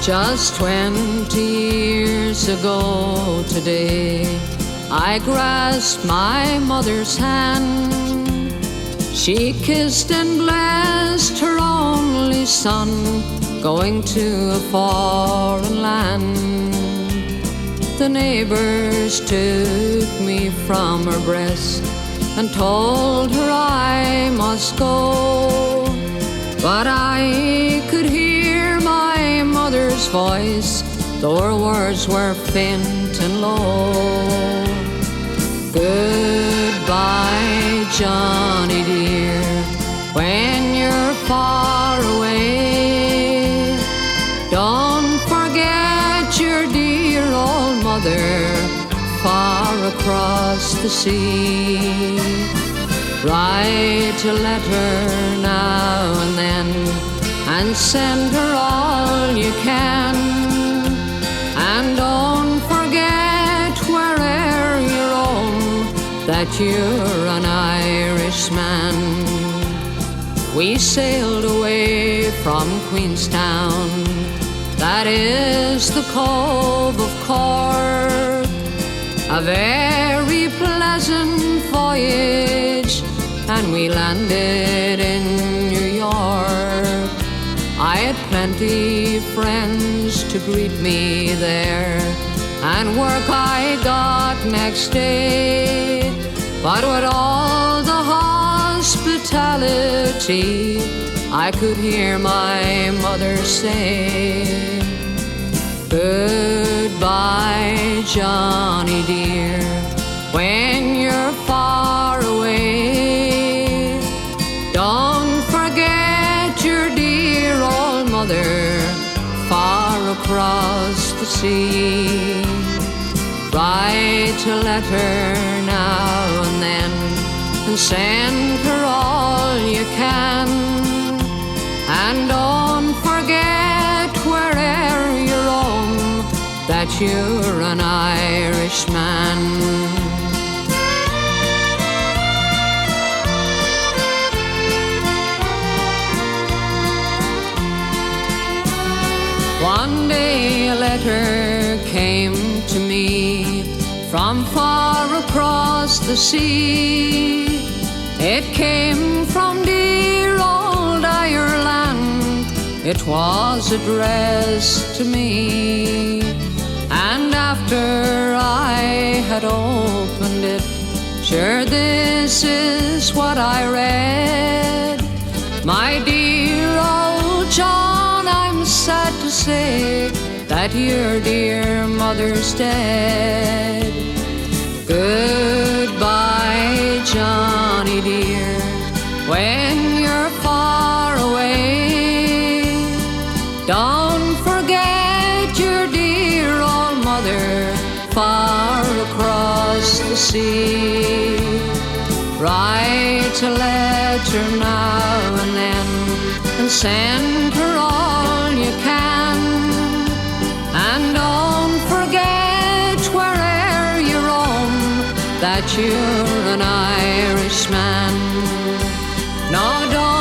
Just 20 years ago today, I grasped my mother's hand. She kissed and blessed her only son, going to a foreign land. The neighbors took me from her breast and told her I must go. But I could hear my mother's voice, though her words were faint and low. Goodbye, Johnny dear, when you're far away. Don't forget your dear old mother far across the sea. Write a letter now and then and send her all you can. And don't forget where'er you roam that you're an Irishman. We sailed away from Queenstown, that is the Cove of Cork. A very pleasant voyage, and we landed in New York. I had plenty friends to greet me there, and work I got next day. But with all the hospitality, I could hear my mother say, goodbye, Johnny dear, when you're far away. Don't forget your dear old mother far across the sea. Write a letter now and then and send her all you can. And don't forget where'er you roam that you're an Irishman. One day a letter came to me from far across the sea. It came from dear old Ireland. It was addressed to me. And after I had opened it, sure this is what I read. My dear old John, I'm sad to say that your dear mother's dead. Goodbye, Johnny dear, when you're far away. Don't forget your dear old mother far across the sea. Write a letter now and then and send her all you can. And don't forget where'er you roam that you're an Irishman. No, don't